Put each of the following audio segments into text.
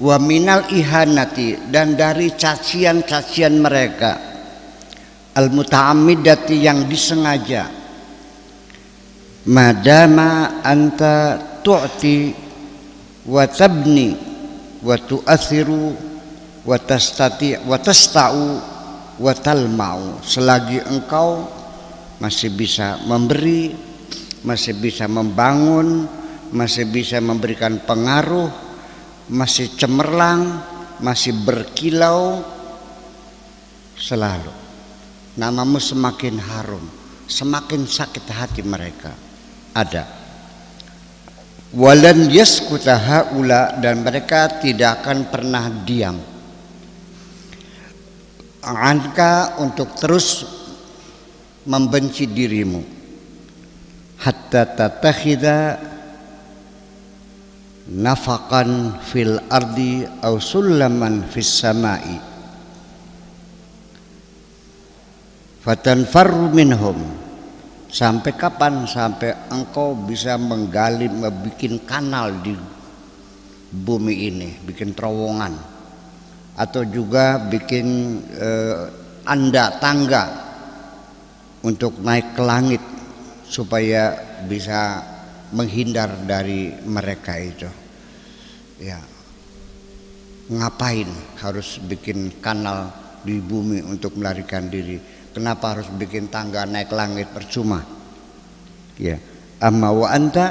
wa minal ihanati, dan dari cacian-cacian mereka, al muta'ammidati, yang disengaja, madama anta tu'ti wa tabni wa tu'athiru wa tastati wa tasta'u wa talma'u, selagi engkau masih bisa memberi, masih bisa membangun, masih bisa memberikan pengaruh, masih cemerlang, masih berkilau, selalu namamu semakin harum, semakin sakit hati mereka. Ada walan yaskuta haula, dan mereka tidak akan pernah diam, anka, untuk terus membenci dirimu, hatta tatakhidha nafaqan fil ardi aw sullaman fis samai fatanfarru minhum. Sampai kapan? Sampai engkau bisa menggali, membuat kanal di bumi ini, bikin terowongan, atau juga bikin tangga untuk naik ke langit supaya bisa menghindar dari mereka itu. Ya, ngapain harus bikin kanal di bumi untuk melarikan diri? Kenapa harus bikin tangga naik langit? Percuma. Ya, amma wa anta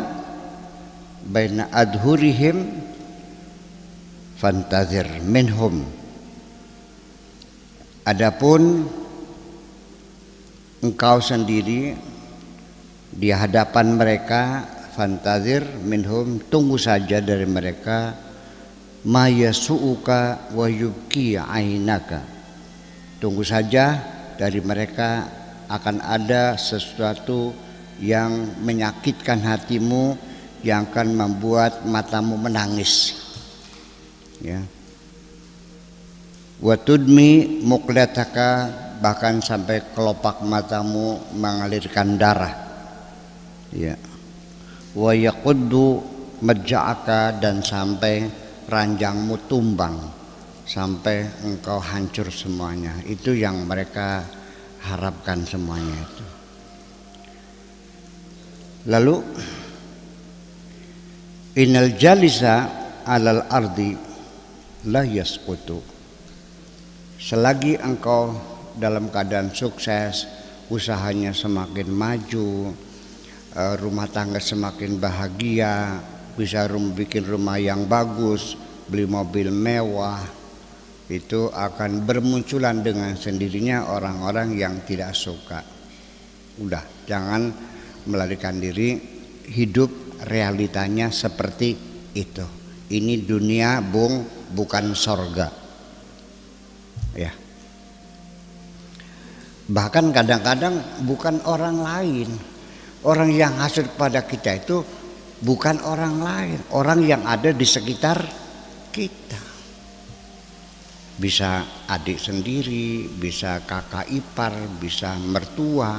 baina adhurihim fantazir minhum. Adapun engkau sendiri di hadapan mereka, fantazir minhum, tunggu saja dari mereka, ma yasu'uka wa yubki ainaka, tunggu saja dari mereka akan ada sesuatu yang menyakitkan hatimu, yang akan membuat matamu menangis. Ya. Wa tudmi muqlataka, bahkan sampai kelopak matamu mengalirkan darah. Ya. Wa yaquddu majja'aka, dan sampai ranjangmu tumbang, sampai engkau hancur semuanya. Itu yang mereka harapkan semuanya itu. Lalu innal jalisa alal ardi la yasqutu, selagi engkau dalam keadaan sukses, usahanya semakin maju, rumah tangga semakin bahagia, bisa bikin rumah yang bagus, beli mobil mewah, itu akan bermunculan dengan sendirinya orang-orang yang tidak suka. Udah, jangan melarikan diri, hidup realitanya seperti itu. Ini dunia, bung, bukan sorga. Ya. Bahkan kadang-kadang bukan orang lain, orang yang hasut pada kita itu bukan orang lain, orang yang ada di sekitar kita. Bisa adik sendiri, bisa kakak ipar, bisa mertua,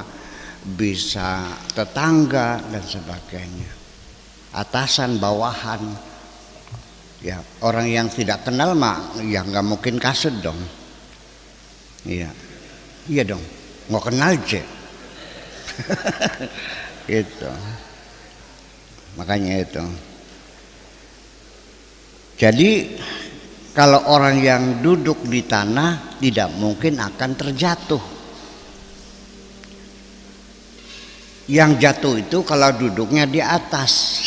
bisa tetangga dan sebagainya, atasan, bawahan. Ya, orang yang tidak kenal mah ya nggak mungkin kasut dong. Iya, iya dong, nggak kenal aja. Gitu. Makanya itu. Jadi kalau orang yang duduk di tanah tidak mungkin akan terjatuh. Yang jatuh itu kalau duduknya di atas.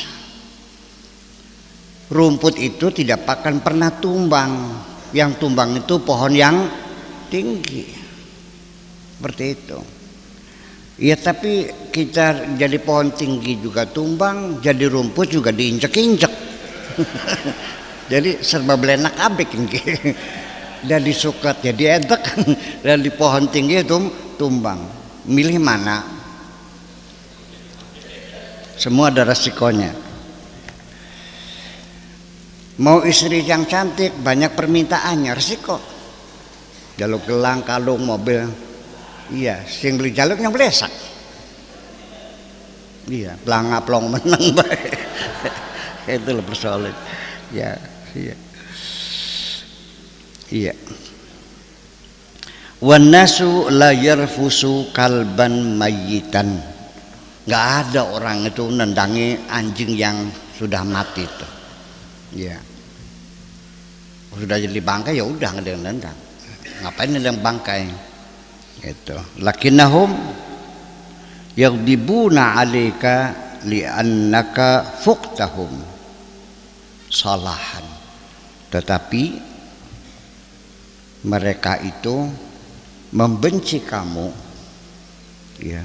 Rumput itu tidak akan pernah tumbang. Yang tumbang itu pohon yang tinggi. Seperti itu. Ya, tapi kita jadi pohon tinggi juga tumbang, jadi rumput juga diinjek-injek. Jadi serba belenak abik ini. Dan disukat jadi edek, dan di pohon tinggi itu tumbang. Milih mana? Semua ada resikonya. Mau istri yang cantik, banyak permintaannya, resiko. Jaluk gelang, kalung, mobil. Iya, sing beli jaluknya blesak. Iya, pelangap menang baik. Itu loh persoalan. Ya, iya. Iya. Wan nasu la yarfusu kalban mayyitan. Enggak ada orang itu nendangi anjing yang sudah mati itu. Ya. Sudah jadi bangkai ya udah enggak ada yang nendang. Ngapain nendang bangkai? Gitu. Lakinnahum yaghdibuna 'alaika li'annaka fuqtahum salahan. Tetapi mereka itu membenci kamu ya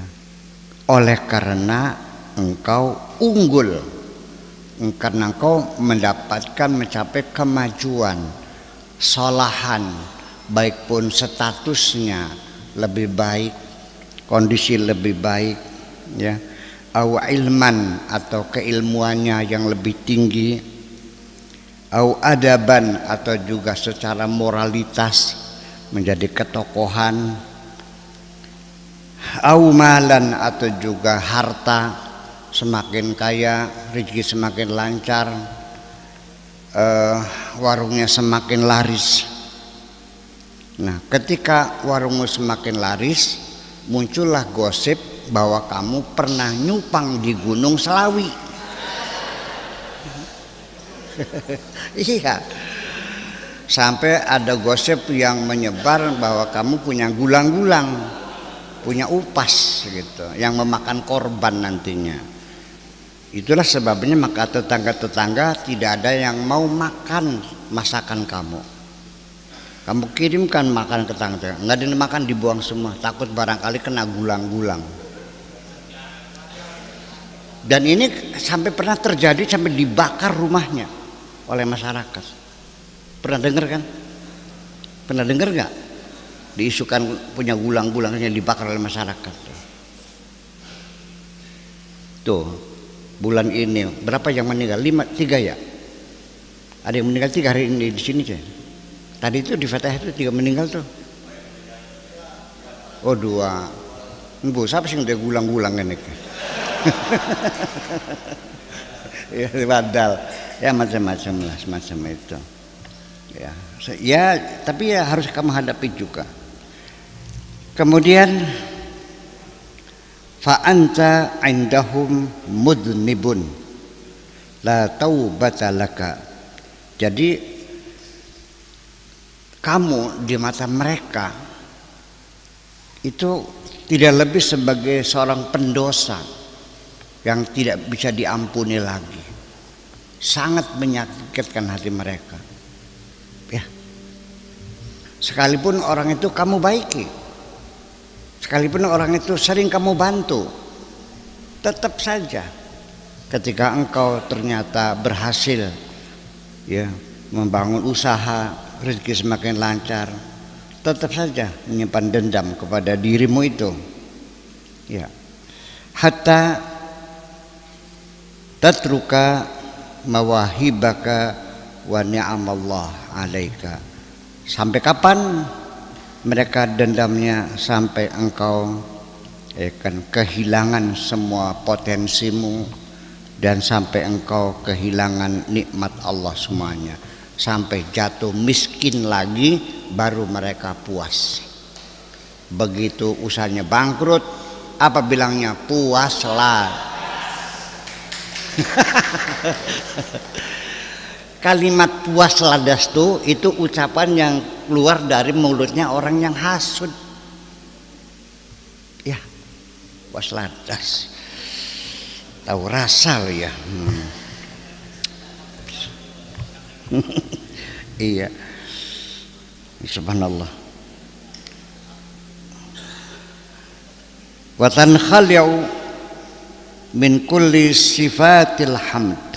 oleh karena engkau unggul, karena engkau mendapatkan mencapai kemajuan salahan, baik pun statusnya lebih baik, kondisi lebih baik ya, au ilman atau keilmuannya yang lebih tinggi, au adaban atau juga secara moralitas menjadi ketokohan, au malan atau juga harta semakin kaya, rezeki semakin lancar, warungnya semakin laris. Nah, ketika warungmu semakin laris, muncullah gosip bahwa kamu pernah nyupang di Gunung Selawi. Iya. Sampai ada gosip yang menyebar bahwa kamu punya gulang-gulang, punya upas gitu, yang memakan korban nantinya. Itulah sebabnya maka tetangga-tetangga tidak ada yang mau makan masakan kamu. Kamu kirimkan makan ke tetangga, nggak ada yang makan, dibuang semua, takut barangkali kena gulang-gulang. Dan ini sampai pernah terjadi, sampai dibakar rumahnya oleh masyarakat. Pernah dengar kan? Pernah dengar nggak? Diisukan punya gulang-gulangnya dibakar oleh masyarakat. Tuh, bulan ini berapa yang meninggal? 3 ya? Ada yang meninggal 3 hari ini di sini aja. Tadi itu di Fatah itu 3 meninggal tuh. Oh 2. Bu, siapa sih yang udah gulang-gulang ini? Ya badal. Ya macam-macam lah, semacam itu. Ya, tapi ya harus kamu hadapi juga. Kemudian fa anta indahum mudnibun la taubata laka. Jadi kamu di mata mereka itu tidak lebih sebagai seorang pendosa yang tidak bisa diampuni lagi. Sangat menyakitkan hati mereka. Ya. Sekalipun orang itu kamu baiki, sekalipun orang itu sering kamu bantu, tetap saja ketika engkau ternyata berhasil ya membangun usaha, rezeki semakin lancar, tetap saja menyimpan dendam kepada dirimu itu. Ya. Hatta tatruka mawahibaka wa ni'amallah alaika. Sampai kapan mereka dendamnya? Sampai engkau akan kehilangan semua potensimu dan sampai engkau kehilangan nikmat Allah semuanya, sampai jatuh miskin lagi baru mereka puas. Begitu usahanya bangkrut, apa bilangnya? Puaslah. Kalimat puas ladas itu ucapan yang keluar dari mulutnya orang yang hasud. Ya, puas ladas. Tahu rasa lo ya. Iya. Subhanallah. Wa tankhali'u min kulli sifatil hamd.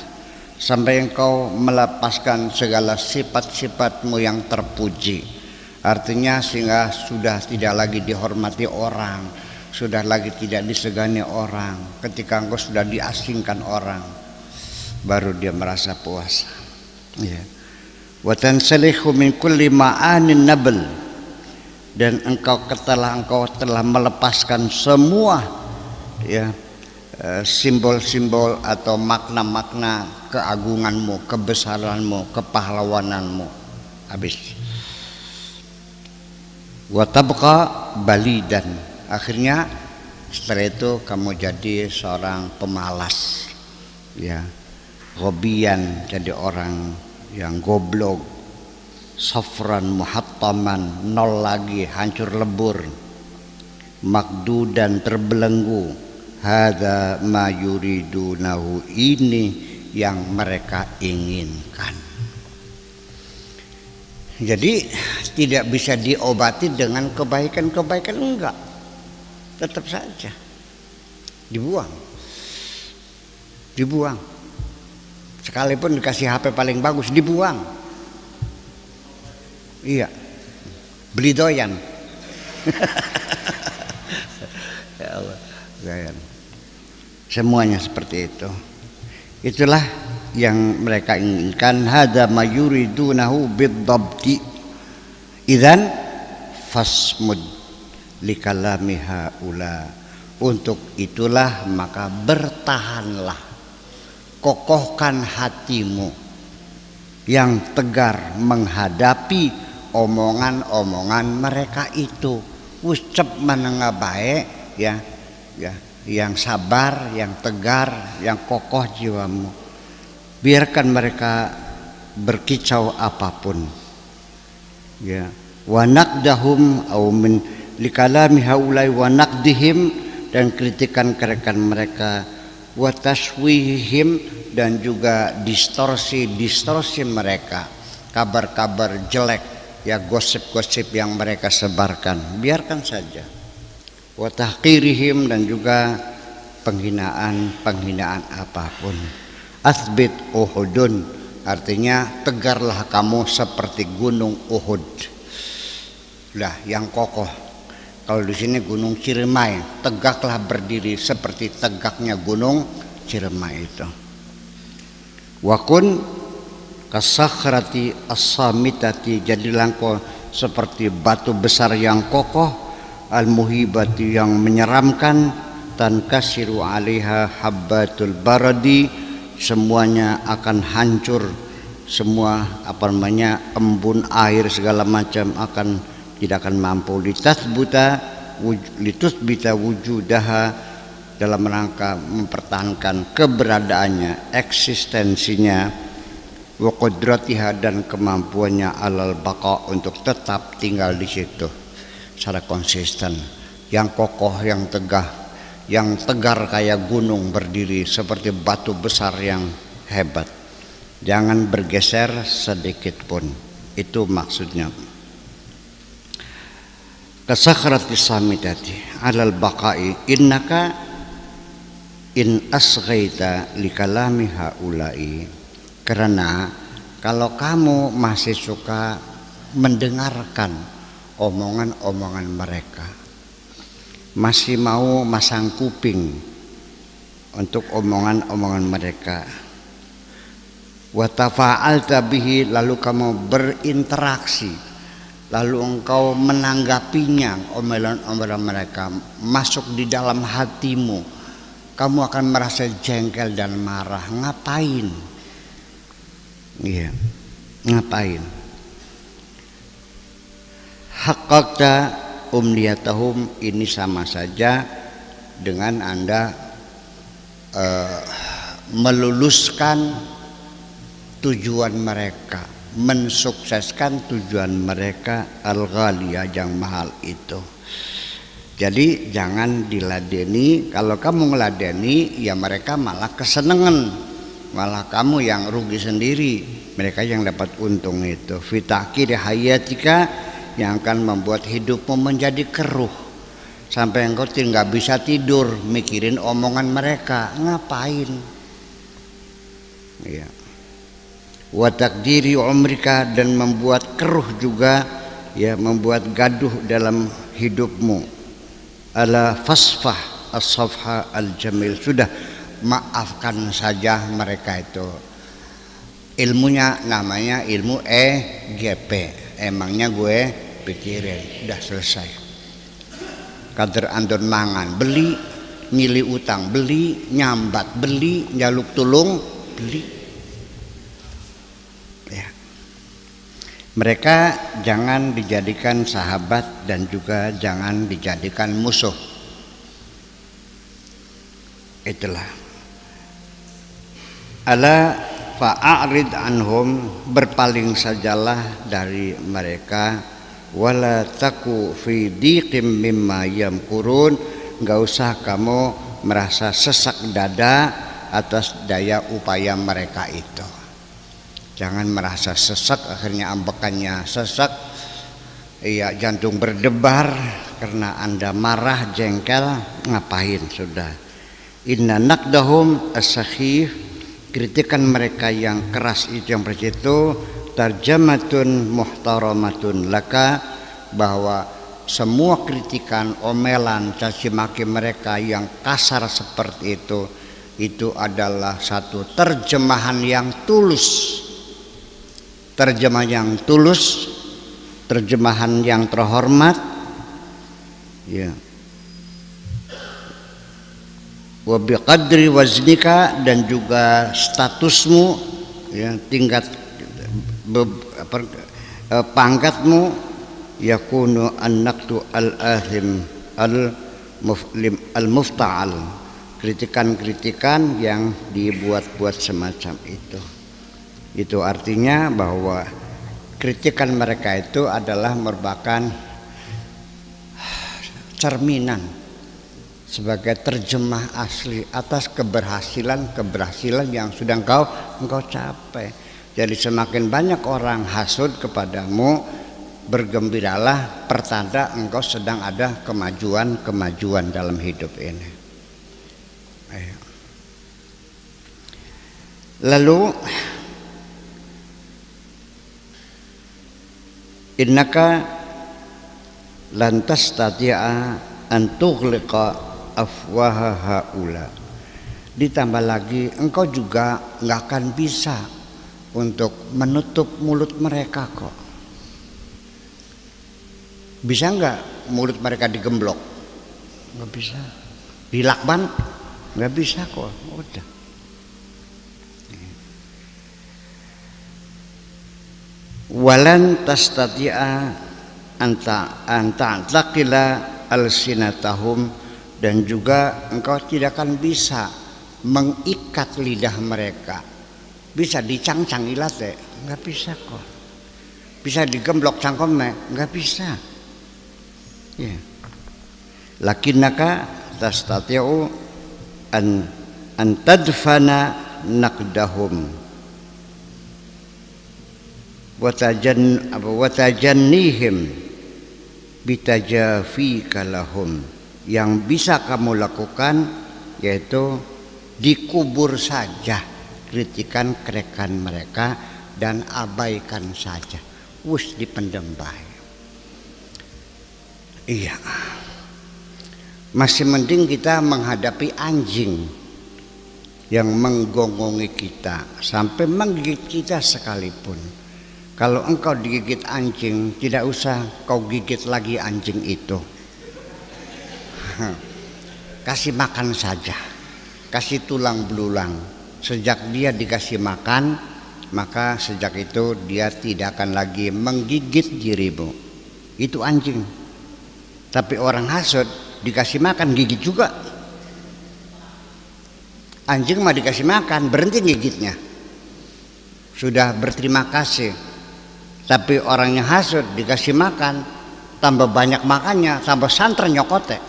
Sampai engkau melepaskan segala sifat-sifatmu yang terpuji. Artinya sehingga sudah tidak lagi dihormati orang, sudah lagi tidak disegani orang. Ketika engkau sudah diasingkan orang, baru dia merasa puas. Ya. Wa tansalihu min kulli ma'anin nabl. Dan engkau telah melepaskan semua ya simbol-simbol atau makna-makna keagunganmu, kebesaranmu, kepahlawananmu. Habis. wa tabqa balidan. Akhirnya setelah itu kamu jadi seorang pemalas, ya, ghobian, jadi orang yang goblok, safran muhattaman, nol lagi, hancur lebur, makdudan, terbelenggu. Hadza ma yuridunahu, ini yang mereka inginkan. Jadi tidak bisa diobati dengan kebaikan-kebaikan, enggak, tetap saja dibuang. Sekalipun dikasih HP paling bagus, dibuang. Iya, beli doyan. Ya Allah, doyan. Semuanya seperti itu. Itulah yang mereka inginkan. Hadza mayuridunahu biddabti. Idzan fasmud likalami haula. Untuk itulah maka bertahanlah, kokohkan hatimu yang tegar menghadapi omongan-omongan mereka itu. Ucap menengah baik, ya, yang sabar, yang tegar, yang kokoh jiwamu. Biarkan mereka berkicau apapun, ya. Wa naqdahum au min likalami haulai wa naqdihim, dan kritikan mereka, wa tashwihim, dan juga distorsi mereka, kabar-kabar jelek, ya, gosip-gosip yang mereka sebarkan, biarkan saja. Wa tahqirihim, dan juga penghinaan apapun. Asbit Uhudun, artinya tegarlah kamu seperti gunung Uhud. Lah, yang kokoh. Kalau di sini gunung Ciremai, tegaklah berdiri seperti tegaknya gunung Ciremai itu. Wa kun kasakhrati as-samitati, jadilah engkau seperti batu besar yang kokoh, al-muhibati, yang menyeramkan, tankasiru 'alaiha habbatul baradi, semuanya akan hancur, semua embun air segala macam tidak akan mampu. Litusbita wujudaha, dalam rangka mempertahankan keberadaannya, eksistensinya, wa qudratiha, dan kemampuannya, alal baqa, untuk tetap tinggal di situ secara konsisten, yang kokoh, yang tegar kayak gunung berdiri, seperti batu besar yang hebat, jangan bergeser sedikit pun. Itu maksudnya. Kasakhrati samitati alal baqai innaka in asghaita likalami haulai, karena kalau kamu masih suka mendengarkan omongan-omongan mereka, masih mau masang kuping untuk omongan-omongan mereka, wa tafa'alta bihi, lalu kamu berinteraksi, lalu engkau menanggapinya, omelan-omelan mereka masuk di dalam hatimu, kamu akan merasa jengkel dan marah. Ngapain? Iya, ngapain? Haqqaqta umniyatahum, ini sama saja dengan Anda meluluskan tujuan mereka, mensukseskan tujuan mereka al-ghaliyah, yang mahal itu. Jadi jangan diladeni. Kalau kamu ngeladeni, ya mereka malah kesenengan, malah kamu yang rugi sendiri, mereka yang dapat untung itu. Fitaqir hayatika, yang akan membuat hidupmu menjadi keruh, sampai engkau tidak bisa tidur mikirin omongan mereka. Ngapain? Ya. Wa takdiri umrika, dan membuat keruh juga, ya, membuat gaduh dalam hidupmu. Ala fasfah as-safha al-jamil, sudah maafkan saja mereka itu. Ilmunya namanya ilmu EGP, emangnya gue pikirin, udah selesai. Kader andon mangan beli, nyili utang beli, nyambat beli, njaluk tulung beli. Ya. Mereka jangan dijadikan sahabat dan juga jangan dijadikan musuh. Itulah. Ala fa'arid anhum, berpaling sajalah dari mereka, wala taku fi diqim mimma yamkurun, enggak usah kamu merasa sesak dada atas daya upaya mereka itu. Jangan merasa sesak, akhirnya ambekannya sesak, iya, jantung berdebar karena Anda marah, jengkel, ngapain sudah. Inna naqdahum as-sakhif, kritikan mereka yang keras itu, yang seperti itu, tarjamatun muhtaramatun laka, bahwa semua kritikan, omelan, caci maki mereka yang kasar seperti itu adalah satu terjemahan yang tulus. Terjemahan yang tulus, terjemahan yang terhormat, ya. Wa biqadri waznika, dan juga statusmu, ya, tingkat pangkatmu, yakunu an-naqdu al-athim al-mufta'al, kritikan-kritikan yang dibuat-buat semacam itu. Itu artinya bahwa kritikan mereka itu adalah merupakan cerminan sebagai terjemah asli atas keberhasilan yang sudah engkau capai. Jadi semakin banyak orang hasud kepadamu, bergembiralah, pertanda engkau sedang ada kemajuan dalam hidup ini. Lalu innaka lan tastati'a an tughliqa afwaha haula. Ditambah lagi, engkau juga nggak akan bisa untuk menutup mulut mereka kok. Bisa nggak mulut mereka digemblok? Nggak bisa. Dilakban? Nggak bisa kok. Udah. Walan tastati'a anta taqila alsinatahum, dan juga engkau tidak akan bisa mengikat lidah mereka. Bisa dicangcang ilate, nggak bisa kok. Bisa digemblok cangkome, nggak bisa. Ya. Lakinnaka tastati'u an tadfana naqdahum watajannihim bitajafika lahum. Yang bisa kamu lakukan yaitu dikubur saja kritikan mereka dan abaikan saja, wus dipendem bae. Iya, masih mending kita menghadapi anjing yang menggongongi kita sampai menggigit kita sekalipun. Kalau engkau digigit anjing, tidak usah kau gigit lagi anjing itu. Kasih makan saja, kasih tulang belulang. Sejak dia dikasih makan, maka sejak itu dia tidak akan lagi menggigit dirimu. Itu anjing. Tapi orang hasud dikasih makan gigit juga. Anjing mah dikasih makan berhenti gigitnya, sudah berterima kasih. Tapi orang yang hasud dikasih makan, tambah banyak makannya, tambah santer nyokote.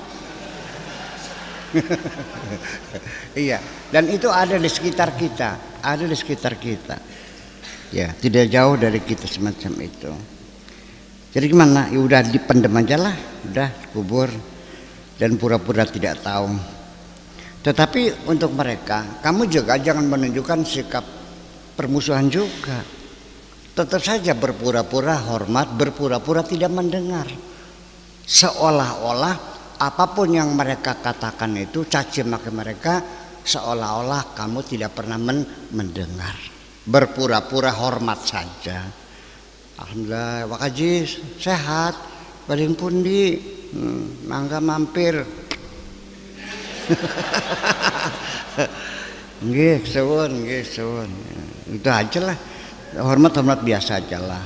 Iya, dan itu ada di sekitar kita, ya, tidak jauh dari kita semacam itu. Jadi gimana? Ya udah dipendem aja lah, udah kubur dan pura-pura tidak tahu. Tetapi untuk mereka, kamu juga jangan menunjukkan sikap permusuhan juga. Tetap saja berpura-pura hormat, berpura-pura tidak mendengar. Seolah-olah apapun yang mereka katakan itu, caci maki mereka, seolah-olah kamu tidak pernah mendengar. Berpura-pura hormat saja. Alhamdulillah, wakaji sehat, paling pundi, mangga mampir. Nggih, suwun. Itu aja lah. hormat biasa aja lah.